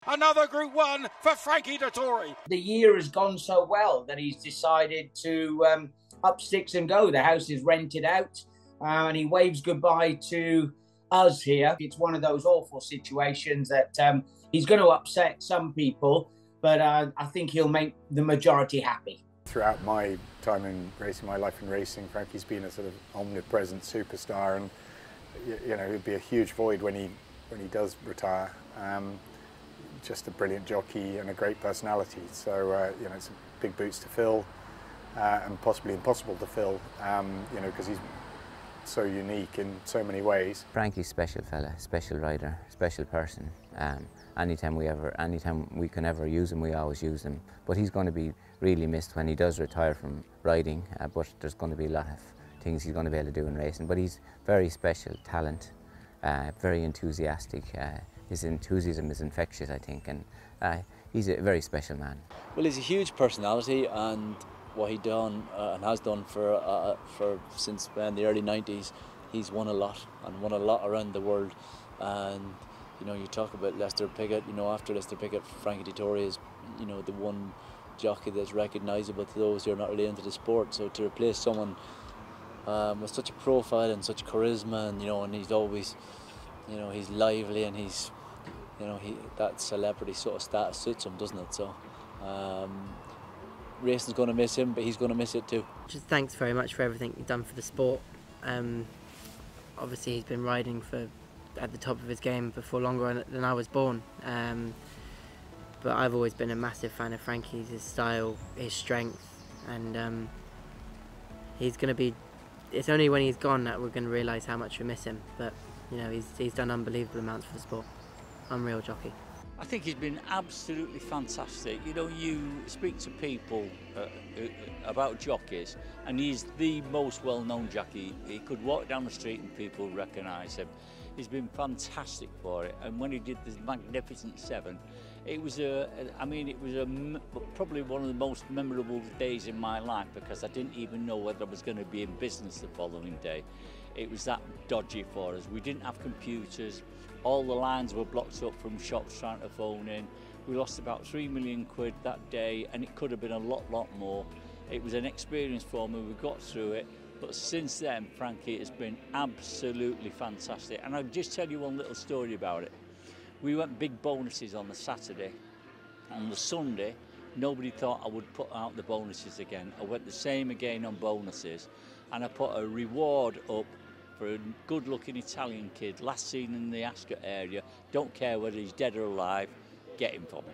Another Group 1 for Frankie Dettori. The year has gone so well that he's decided to up sticks and go. The house is rented out and he waves goodbye to us here. It's one of those awful situations that he's going to upset some people, but I think he'll make the majority happy. Throughout my time in racing, my life in racing, Frankie's been a sort of omnipresent superstar, and you know, it'd be a huge void when he does retire. Just a brilliant jockey and a great personality. So you know, it's big boots to fill, and possibly impossible to fill. You know, because he's so unique in so many ways. Frankie's special fella, special rider, special person. Anytime we can ever use him, we always use him. But he's going to be really missed when he does retire from riding. But there's going to be a lot of things he's going to be able to do in racing. But he's very special talent, very enthusiastic. His enthusiasm is infectious, I think, and he's a very special man. Well, he's a huge personality, and what he done and has done for since the early 90s, he's won a lot around the world. And you know, you talk about Lester Piggott. You know, after Lester Piggott, Frankie Dettori is, you know, the one jockey that's recognisable to those who are not really into the sport. So to replace someone with such a profile and such charisma, and you know, and he's always, you know, he's lively, and he's, you know, that celebrity sort of status suits him, doesn't it? So racing's going to miss him, but he's going to miss it too. Just thanks very much for everything you've done for the sport. Obviously he's been riding at the top of his game before longer than I was born. But I've always been a massive fan of Frankie's, his style, his strength, and he's going to be. It's only when he's gone that we're going to realise how much we miss him. But you know, he's done unbelievable amounts for the sport. Unreal jockey. I think he's been absolutely fantastic. You know, you speak to people about jockeys, and he's the most well-known jockey. He could walk down the street and people recognise him. He's been fantastic for it. And when he did the Magnificent Seven, it was probably one of the most memorable days in my life, because I didn't even know whether I was going to be in business the following day. It was that dodgy for us. We didn't have computers. All the lines were blocked up from shops trying to phone in. We lost about £3 million that day, and it could have been a lot more. It was an experience for me. We got through it. But since then, Frankie has been absolutely fantastic. And I'll just tell you one little story about it. We went big bonuses on the Saturday. On the Sunday, nobody thought I would put out the bonuses again. I went the same again on bonuses, and I put a reward up for a good-looking Italian kid, last seen in the Ascot area. Don't care whether he's dead or alive, get him for me.